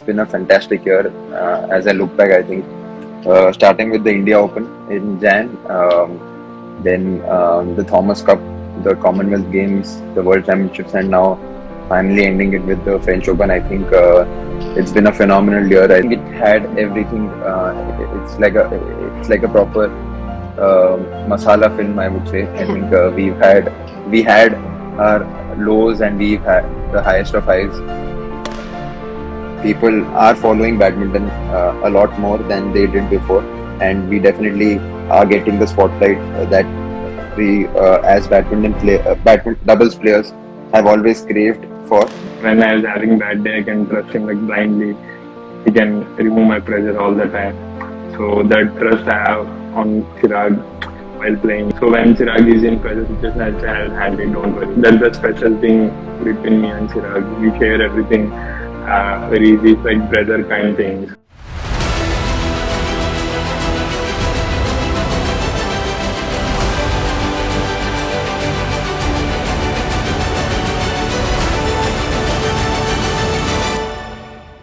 It's been a fantastic year. As I look back, I think starting with the India Open in Jan, then the Thomas Cup, the Commonwealth Games, the World Championships, and now finally ending it with the French Open. I think it's been a phenomenal year. I think it had everything. It's like a proper masala film, I would say. I think we had our lows and we've had the highest of highs. People are following badminton a lot more than they did before, and we definitely are getting the spotlight that we as badminton doubles players have always craved for. When I was having a bad day, I can trust him like blindly. He can remove my pressure all the time. So that trust I have on Chirag while playing. So when Chirag is in pressure situation, I'll handle it, don't worry. That's the special thing between me and Chirag. We share everything very easy, it's like brother kind things.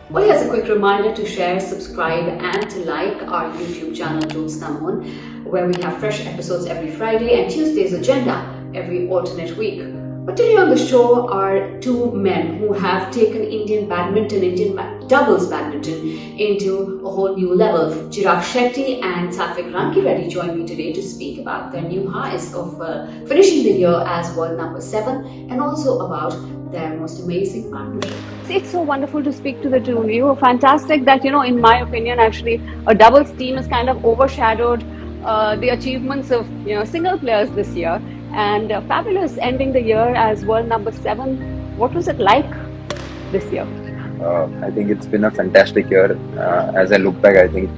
Well, here's a quick reminder to share, subscribe and to like our YouTube channel Jyotsna, Mohan, where we have fresh episodes every Friday and Tuesday's agenda every alternate week. But today on the show are two men who have taken Indian doubles badminton into a whole new level. Shetty and Satwik-Rankireddy join me today to speak about their new highs of finishing the year as world number 7 and also about their most amazing partnership. It's so wonderful to speak to the two of you. Fantastic that, in my opinion, actually, a doubles team has kind of overshadowed the achievements of, single players this year. And fabulous ending the year as world number 7. What was it like this year? I think it's been a fantastic year. As I look back, I think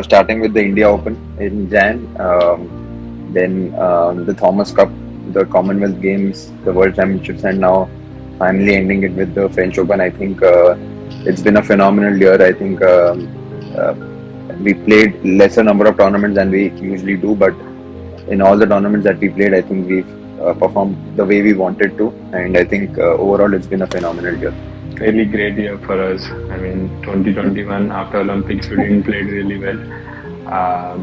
starting with the India Open in Jan, then the Thomas Cup, the Commonwealth Games, the World Championships, and now finally ending it with the French Open. I think it's been a phenomenal year. I think we played lesser number of tournaments than we usually do, but in all the tournaments that we played, I think we've performed the way we wanted to, and I think overall it's been a phenomenal year. Really great year for us. I mean, 2021 after Olympics we didn't play really well,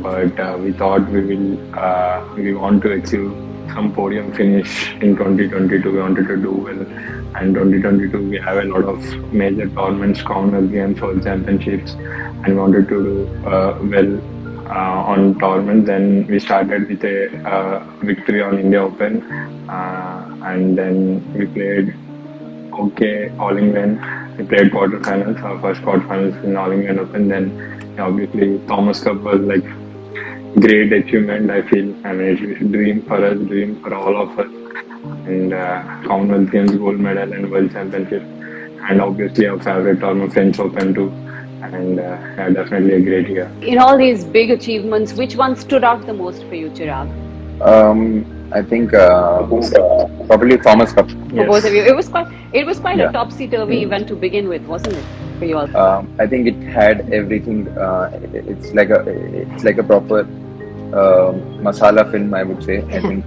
but we thought we want to achieve some podium finish in 2022. We wanted to do well, and 2022 we have a lot of major tournaments, Commonwealth Games, World Championships, and we wanted to do well on tournament. Then we started with a victory on India Open, and then we played All England. We played quarterfinals, our first quarterfinals in All England Open. Then obviously Thomas Cup was like great achievement. I feel, it's a dream for us, dream for all of us, and Commonwealth Games gold medal and World Championship, and obviously our favorite tournament, French Open too. And definitely a great year. In all these big achievements, which one stood out the most for you, Chirag? I think probably Thomas Cup. For both of you, it was quite a topsy-turvy event to begin with, wasn't it, for you all? I think it had everything. It's like a proper masala film, I would say. I think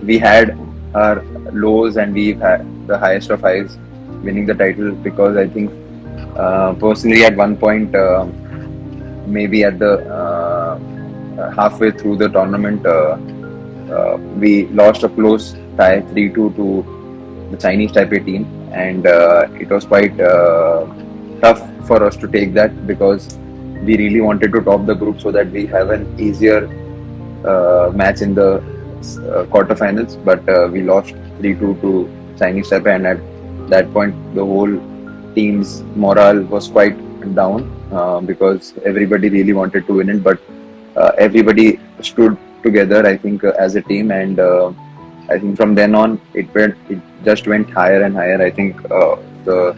we had our lows and we've had the highest of highs, winning the title, because I think personally at one point, maybe at the halfway through the tournament, we lost a close tie 3-2 to the Chinese Taipei team, and it was quite tough for us to take that, because we really wanted to top the group so that we have an easier match in the quarterfinals, but we lost 3-2 to Chinese Taipei, and at that point the whole team's morale was quite down, because everybody really wanted to win it, but everybody stood together, I think, as a team, and I think from then on it just went higher and higher. I think the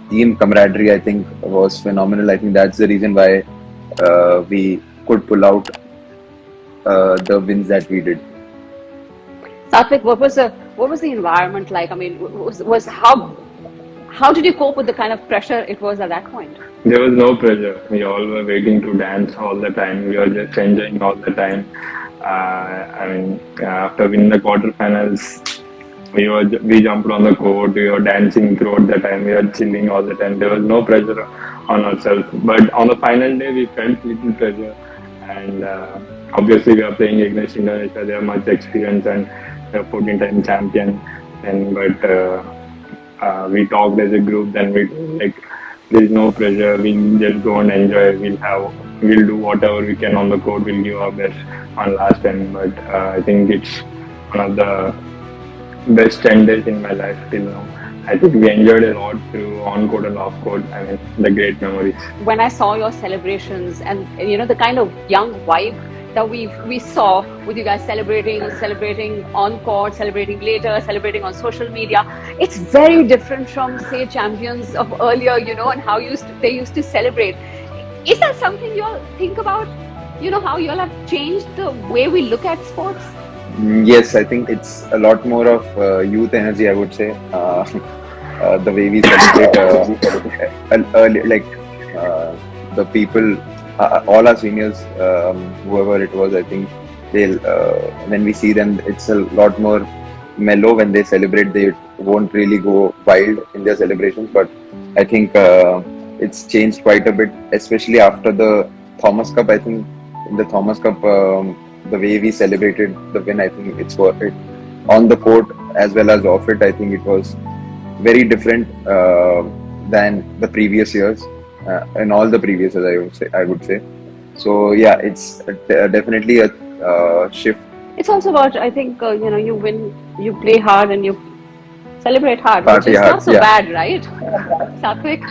team camaraderie, I think, was phenomenal. I think that's the reason why we could pull out the wins that we did. Satwik, what was the environment like? I mean, how did you cope with the kind of pressure it was at that point? There was no pressure. We all were waiting to dance all the time. We were just enjoying all the time. After winning the quarterfinals, we jumped on the court, we were dancing throughout the time, we were chilling all the time. There was no pressure on ourselves. But on the final day, we felt little pressure, and obviously we are playing against Indonesia. They have much experience and they are 14-time champion. And we talked as a group. Then we like there is no pressure. We'll just go and enjoy. We'll do whatever we can on the court. We'll give our best on last time. But I think it's one of the best 10 days in my life till now. I think we enjoyed a lot through on court and off court. I mean, the great memories. When I saw your celebrations and the kind of young vibe that we saw with you guys celebrating on court, celebrating later, celebrating on social media, it's very different from say champions of earlier, and how they used to celebrate. Is that something you all think about? How you all have changed the way we look at sports? Yes, I think it's a lot more of youth energy, I would say. The way we celebrate early, like the people, all our seniors, whoever it was, I think they'll when we see them, it's a lot more mellow when they celebrate. They won't really go wild in their celebrations, but I think it's changed quite a bit, especially after the Thomas Cup. I think in the Thomas Cup, the way we celebrated the win, I think it's worth it. On the court as well as off it, I think it was very different than the previous years, in all the previous years, I would say. So yeah, it's definitely a shift. It's also about, I think, you win, you play hard and you celebrate hard, Party which is hard, not so yeah. bad, right? Satvik?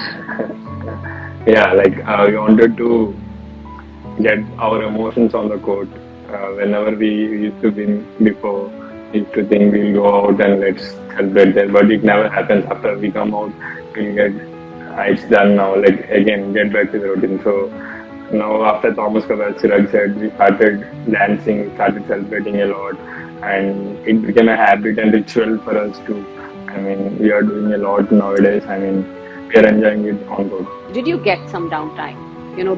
Yeah, like we wanted to get our emotions on the court. Whenever we used to win before, we used to think we'll go out and let's celebrate there, but it never happens. After we come out, we'll get it's done now, like again get back to the routine. So now after Thomas Cup, as Chirag said, we started dancing, started celebrating a lot, and it became a habit and ritual for us too. I mean, we are doing a lot nowadays. I mean, we are enjoying it on board. Did you get some downtime,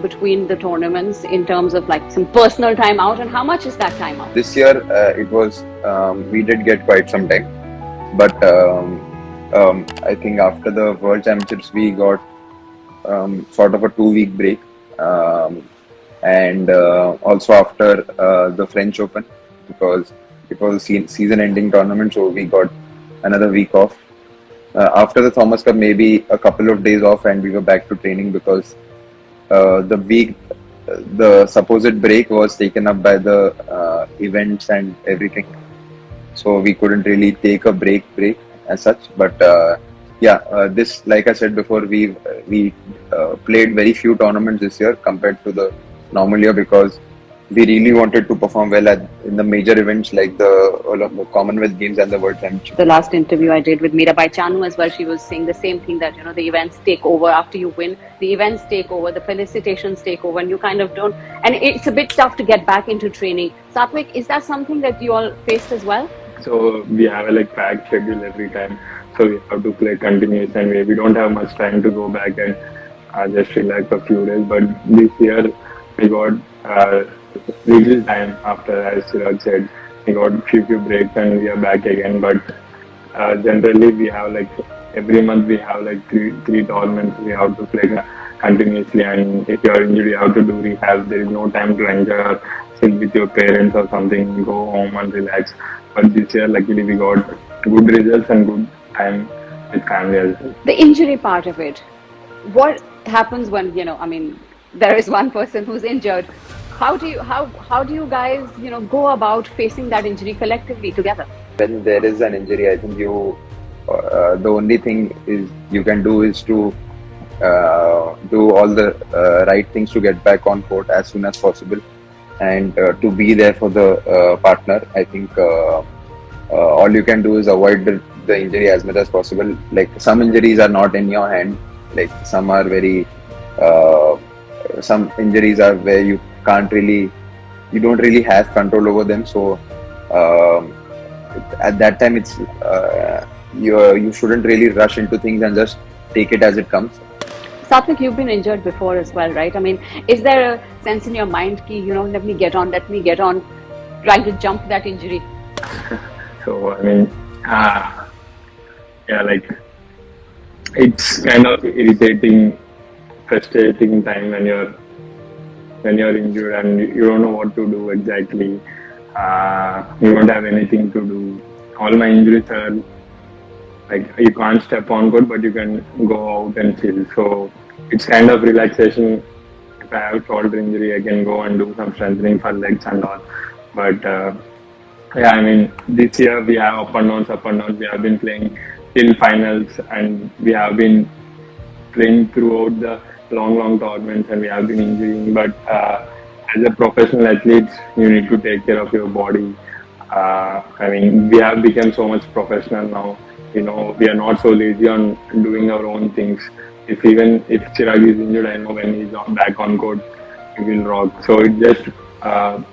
between the tournaments in terms of like some personal time out, and how much is that time out? This year, it was we did get quite some time, but I think after the World Championships, we got sort of a 2-week break, and also after the French Open, because it was a season-ending tournament, so we got another week off. After the Thomas Cup, maybe a couple of days off, and we were back to training because the supposed break was taken up by the events and everything, so we couldn't really take a break as such. But this, like I said before, we played very few tournaments this year compared to the normal year, because we really wanted to perform well in the major events like the Commonwealth Games and the World Championship. The last interview I did with Mirabai Chanu as well, she was saying the same thing, that the events take over after you win. The events take over, the felicitations take over, and you kind of don't. And it's a bit tough to get back into training. Satwik, is that something that you all faced as well? So we have a packed schedule every time, so we have to play continuous, and we don't have much time to go back and just relax for a few days. But this year we got little time after, as Chirag said, we got few breaks and we are back again. But generally we have every month we have three tournaments we have to play continuously, and if you are injured you have to do rehab. There is no time to enjoy or sit with your parents or something, go home and relax. But this year luckily we got good results and good time with family as well. The injury part of it, what happens when there is one person who's injured? How do you guys go about facing that injury collectively together? When there is an injury, I think the only thing you can do is to do all the right things to get back on court as soon as possible, and to be there for the partner. I think all you can do is avoid the injury as much as possible. Like, some injuries are not in your hand. Like, some are very some injuries are where you don't really have control over them. So at that time, it's you shouldn't really rush into things and just take it as it comes. Satwik, you've been injured before as well, right? Is there a sense in your mind ki, let me get on, trying to jump that injury? So yeah, like it's kind of irritating, frustrating time when you're injured and you don't know what to do exactly. You don't have anything to do. All my injuries are like you can't step on court, but you can go out and chill. So it's kind of relaxation. If I have shoulder injury, I can go and do some strengthening for legs and all. But yeah, I mean, this year we have up and downs, up and downs. We have been playing till finals, and we have been playing throughout the long tournaments, and we have been injuring. But as a professional athlete, you need to take care of your body. I mean, we have become so much professional now. You know, we are not so lazy on doing our own things. If Chirag is injured, I know when he's back on court, he will rock. So it's just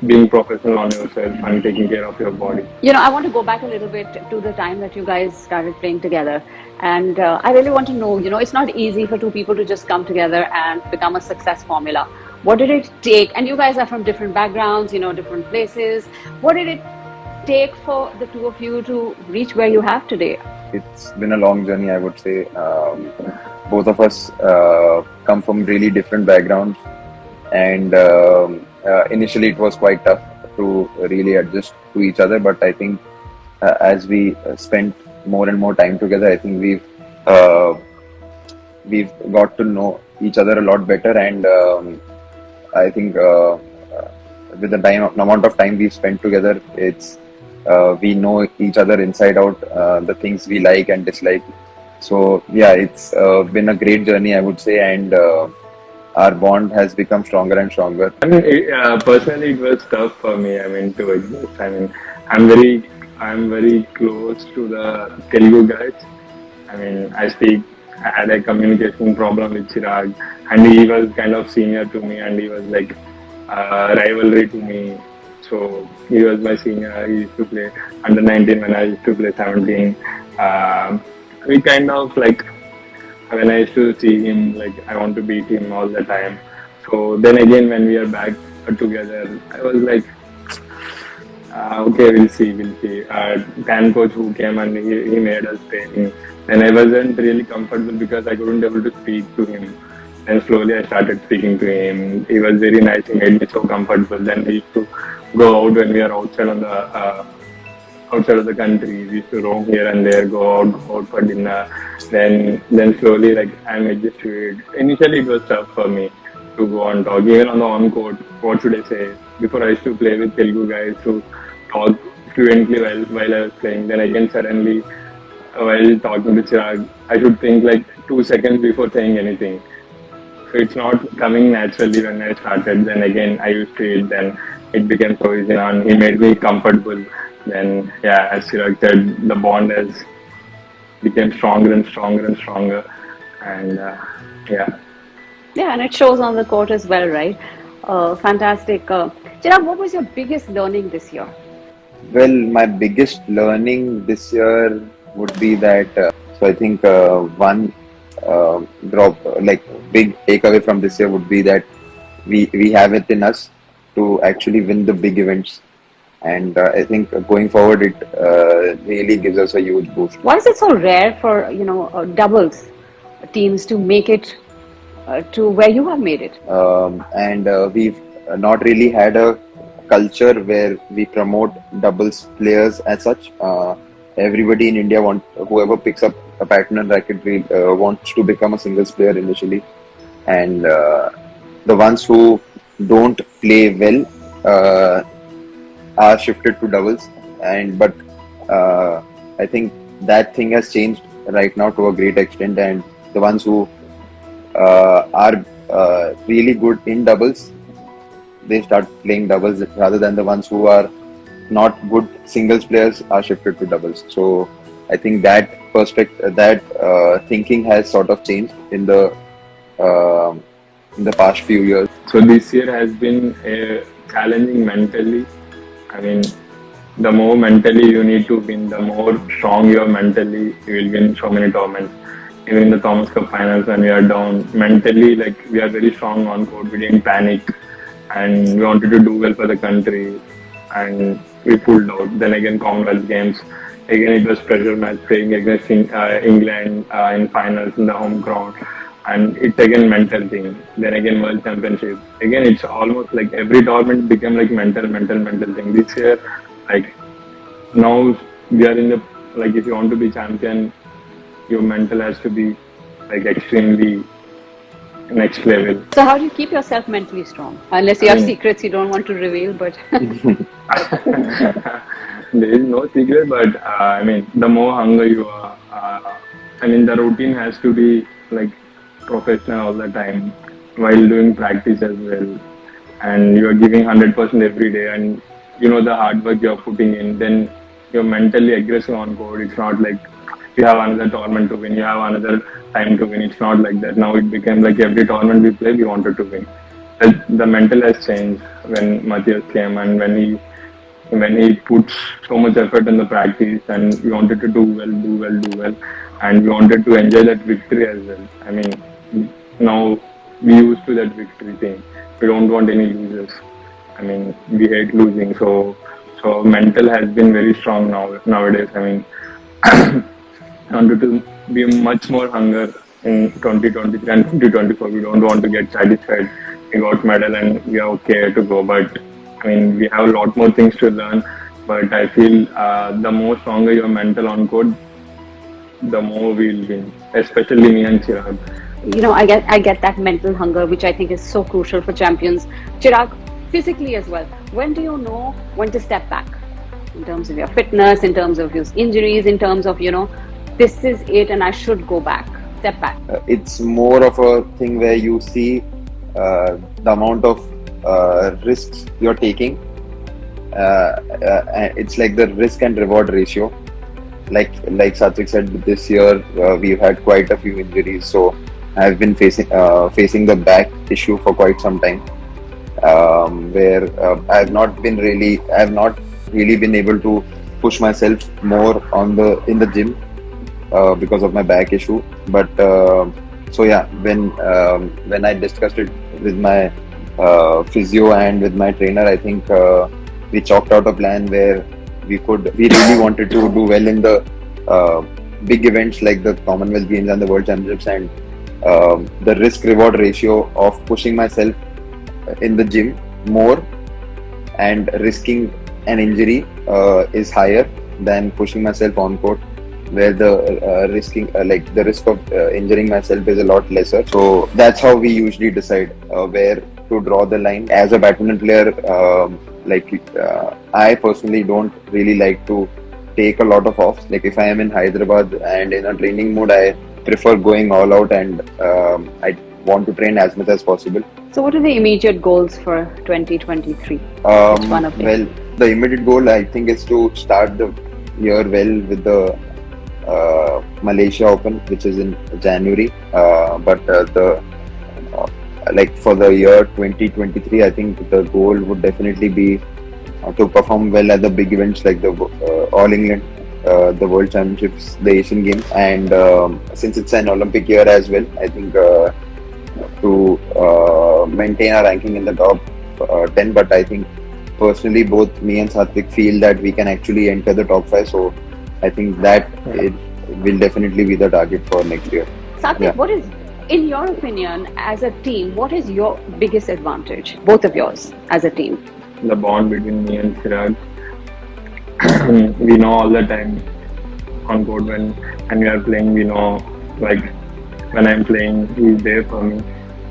being professional on yourself and taking care of your body. You know, I want to go back a little bit to the time that you guys started playing together. And I really want to know, you know, it's not easy for two people to just come together and become a success formula. What did it take? And you guys are from different backgrounds, you know, different places. What did it take for the two of you to reach where you have today? It's been a long journey, I would say. Both of us come from really different backgrounds, and initially it was quite tough to really adjust to each other. But I think as we spent more and more time together, I think we've got to know each other a lot better, and I think with the amount of time we've spent together, it's we know each other inside out, the things we like and dislike. So yeah, it's been a great journey, I would say, and our bond has become stronger and stronger. I mean, personally, it was tough for me. I mean, to adjust. I mean, I'm very close to the Telugu guys. I mean, I had a communication problem with Chirag, and he was kind of senior to me, and he was like rivalry to me. So he was my senior. He used to play under 19 when I used to play 17. We kind of like, when I used to see him, like I want to beat him all the time. So then again, when we are back together, I was like, okay, we'll see. Dan coach who came and he made us play. And I wasn't really comfortable because I couldn't able to speak to him. And slowly I started speaking to him. He was very nice. He made me so comfortable. Then we used to go out when we are outside on the outside of the country. We used to roam here and there, go out for dinner. Then slowly, like I'm adjusted. Initially, it was tough for me to go and talk. Even on the on court, what should I say? Before I used to play with Telugu guys to talk fluently while I was playing. Then again, suddenly, while talking to Chirag, I should think like 2 seconds before saying anything. So it's not coming naturally when I started. Then again, I used to it. Then it became so easy, and he made me comfortable. Then yeah, as Chirag said, the bond has became stronger and stronger and stronger, and yeah. Yeah, and it shows on the court as well, right? Fantastic. Chirag, what was your biggest learning this year? Well, my biggest learning this year would be that. So I think one big takeaway from this year would be that we have it in us to actually win the big events. And I think going forward, it really gives us a huge boost. Why is it so rare for doubles teams to make it to where you have made it? And we've not really had a culture where we promote doubles players as such. Everybody in India whoever picks up a pattern and racket wants to become a singles player initially, and the ones who don't play well are shifted to doubles. But I think that thing has changed right now to a great extent, and the ones who are really good in doubles, they start playing doubles rather than the ones who are not good singles players are shifted to doubles. So I think that thinking has sort of changed in the past few years. So this year has been challenging mentally. I mean, the more mentally you need to win, the more strong you are mentally, you will win so many tournaments. Even in the Thomas Cup finals, when we are down mentally, like we are very strong on court. We didn't panic, and we wanted to do well for the country, and we pulled out. Then again, Commonwealth Games, Again, it was pressure match playing against England in finals in the home ground. And it's again mental thing. Then again World Championship. Again, it's almost like every tournament become like mental thing. This year, like now we are in the like if you want to be champion, your mental has to be like extremely next level. So how do you keep yourself mentally strong? Unless you have secrets you don't want to reveal, but There is no secret, but I mean, the more hunger you are, I mean, the routine has to be like professional all the time while doing practice as well. And you are giving 100% every day, and you know the hard work you are putting in. Then you're mentally aggressive on court. It's not like you have another tournament to win, you have another time to win. It's not like that. Now it became like every tournament we play, we wanted to win. The mental has changed when Matthias came, and when he puts so much effort in the practice, and we wanted to do well, and we wanted to enjoy that victory as well. I mean, now we used to that victory thing. We don't want any losers. I mean, we hate losing. So mental has been very strong nowadays. I mean, I wanted to be much more hunger in 2023 and 2024. We don't want to get satisfied. We got medal and we are okay to go, but I mean, we have a lot more things to learn, but I feel the more stronger your mental on court, the more we'll win. Especially me and Chirag. you know, I get that mental hunger, which I think is so crucial for champions. Chirag, physically as well, when do you know when to step back? In terms of your fitness, in terms of your injuries, in terms of, you know, this is it and I should go back, step back. It's more of a thing where you see the amount of risks you're taking. It's like the risk and reward ratio. Like Satwik said, this year we've had quite a few injuries, so I've been facing the back issue for quite some time, where I've not really been able to push myself more in the gym because of my back issue. But so yeah, when I discussed it with my physio and with my trainer, I think we chalked out a plan where we really wanted to do well in the big events like the Commonwealth Games and the World Championships, and the risk reward ratio of pushing myself in the gym more and risking an injury is higher than pushing myself on court, where the the risk of injuring myself is a lot lesser. So that's how we usually decide where to draw the line. As a badminton player, I personally don't really like to take a lot of offs. Like if I am in Hyderabad and in a training mode, I prefer going all out, and I want to train as much as possible. So what are the immediate goals for 2023? Well, the immediate goal I think is to start the year well with the Malaysia Open, which is in January. But for the year 2023, I think the goal would definitely be to perform well at the big events like the All England, the World Championships, the Asian Games, and since it's an Olympic year as well, I think to maintain our ranking in the top 10. But I think personally, both me and Satwik feel that we can actually enter the top 5. So I think that it will definitely be the target for next year. Satwik, what is, in your opinion, as a team, what is your biggest advantage, both of yours, as a team? The bond between me and Chirag. We know all the time on court when we are playing, we know like when I'm playing, he's there for me.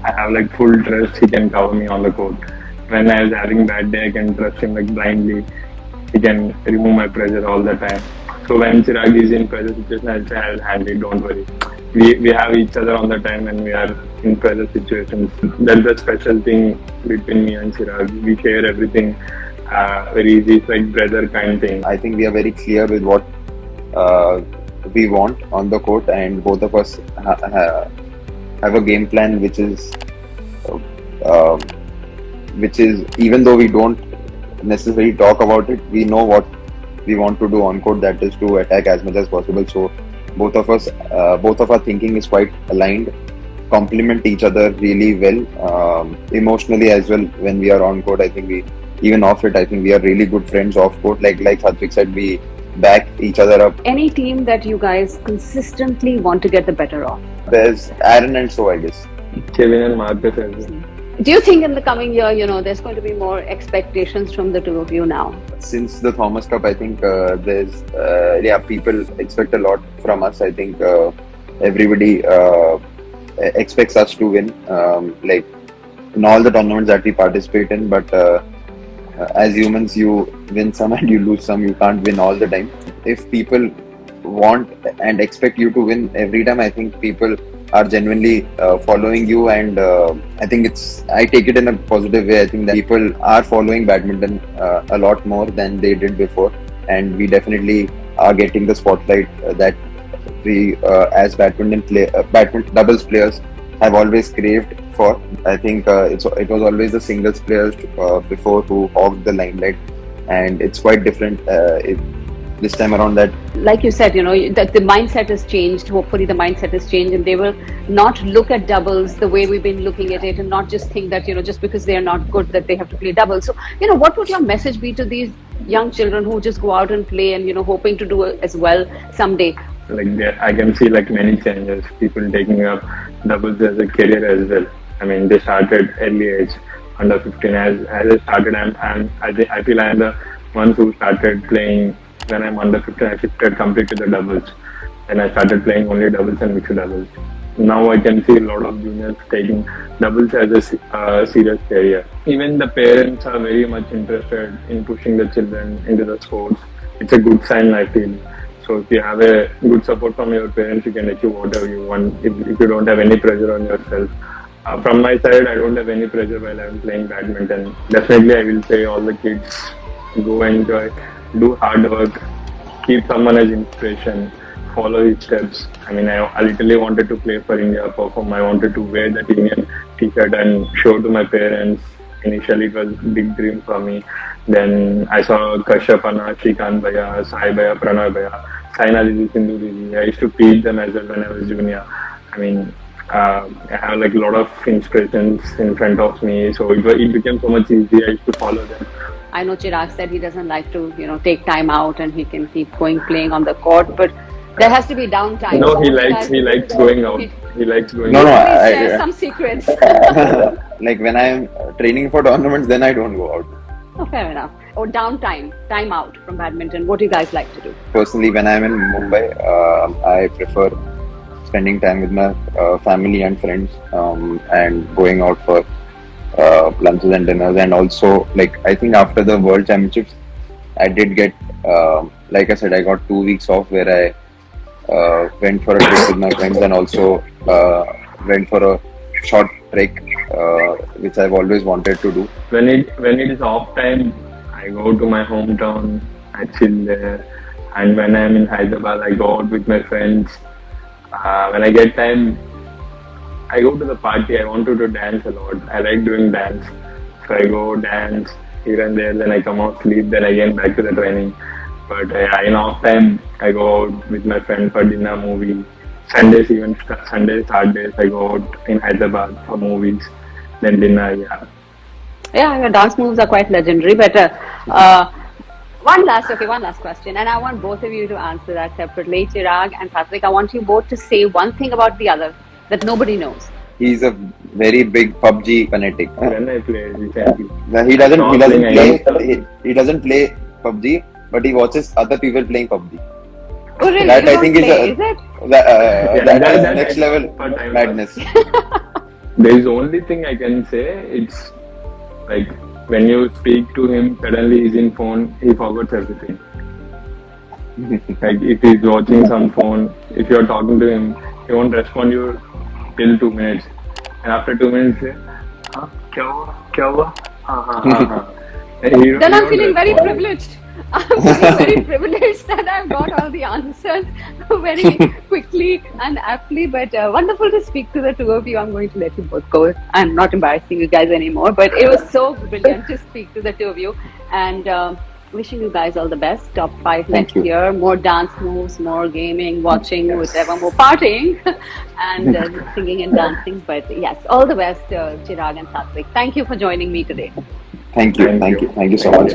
I have like full trust, he can cover me on the court. When I was having bad day, I can trust him like blindly. He can remove my pressure all the time. So when Chirag is in pressure situation, I'll say I'll handle it, don't worry. We have each other all the time when we are in pressure situations. That's the special thing between me and Chirag. We share everything very easy. It's like brother kind thing. I think we are very clear with what we want on the court, and both of us have a game plan which is even though we don't necessarily talk about it, we know what we want to do on court, that is to attack as much as possible. So both of our thinking is quite aligned, complement each other really well, emotionally as well. When we are on court, I think even off it, I think we are really good friends off court. Like Satwik said, we back each other up. Any team that you guys consistently want to get the better of? There's Aaron and so, I guess. Kevin and Marcus as well. Do you think in the coming year, there's going to be more expectations from the two of you now? Since the Thomas Cup, I think people expect a lot from us. I think everybody expects us to win, like in all the tournaments that we participate in. But as humans, you win some and you lose some. You can't win all the time. If people want and expect you to win every time, I think people are genuinely following you, and I think I take it in a positive way. I think that people are following badminton a lot more than they did before, and we definitely are getting the spotlight that we as badminton doubles players have always craved for. I think it was always the singles players before who hogged the limelight, and it's quite different this time around. That, like you said, that the mindset has changed. Hopefully the mindset has changed, and they will not look at doubles the way we've been looking at it, and not just think that just because they are not good that they have to play doubles. So what would your message be to these young children who just go out and play and hoping to do as well someday? I can see many changes, people taking up doubles as a career as well. I mean, they started early age, under 15. As I started, I feel I'm the one who started playing. When I'm under 15, I shifted completely to the doubles, and I started playing only doubles and mixed doubles. Now I can see a lot of juniors taking doubles as a serious career. Even the parents are very much interested in pushing the children into the sports. It's a good sign, I feel. So if you have a good support from your parents, you can achieve whatever you want if you don't have any pressure on yourself. From my side, I don't have any pressure while I'm playing badminton. Definitely, I will say all the kids, go enjoy, do hard work, keep someone as inspiration, follow his steps. I mean, I literally wanted to play for India, perform. I wanted to wear that Indian t-shirt and show to my parents. Initially, it was a big dream for me. Then I saw Kashyap Anna, Shrikant Bhaiya, Sai Bhaiya, Pranoy Bhaiya, Saina Didi, Sindhu Didi. I used to feed them as well when I was junior. I mean, I have a lot of inspirations in front of me, so it became so much easier. I used to follow them. I know Chirag said he doesn't like to, take time out and he can keep playing on the court, but there has to be downtime. No, he likes going out. He likes going no, out. No, Please share some secrets. When I am training for tournaments, then I don't go out. Oh, fair enough. Or downtime, time out from badminton. What do you guys like to do? Personally, when I'm in Mumbai, I prefer spending time with my family and friends, and going out for lunches and dinners. And also, I think after the World Championships, I did get, like I said, I got 2 weeks off where I went for a trip with my friends, and also went for a short trek, which I've always wanted to do. When it is off time, I go to my hometown, I chill there, and when I'm in Hyderabad, I go out with my friends. When I get time, I go to the party. I wanted to dance a lot. I like doing dance, so I go dance here and there. Then I come out, sleep. Then again back to the training. But in off time, I go out with my friend for dinner, movie. Sundays, Saturdays, I go out in Hyderabad for movies, then dinner. Yeah, your dance moves are quite legendary. But one last question, and I want both of you to answer that separately. Chirag and Satwik, I want you both to say one thing about the other that nobody knows. He's a very big PUBG fanatic. When I play recently, he doesn't play PUBG, but he watches other people playing PUBG. Oh really? That I think is it? That's next level madness. There is only thing I can say. It's when you speak to him, suddenly he's in phone. He forgets everything. If he's watching some phone, if you're talking to him, he won't respond you till 2 minutes, and after 2 minutes, say, "Kya hua? Then I'm feeling very privileged. I'm feeling very privileged that I've got all the answers very quickly and aptly. But wonderful to speak to the two of you. I'm going to let you both go. I'm not embarrassing you guys anymore. But it was so brilliant to speak to the two of you. And wishing you guys all the best. Top 5 next year. More dance moves, more gaming, watching, whatever, more partying, and singing and dancing. But yes, all the best, Chirag and Satwik. Thank you for joining me today. Thank you so much.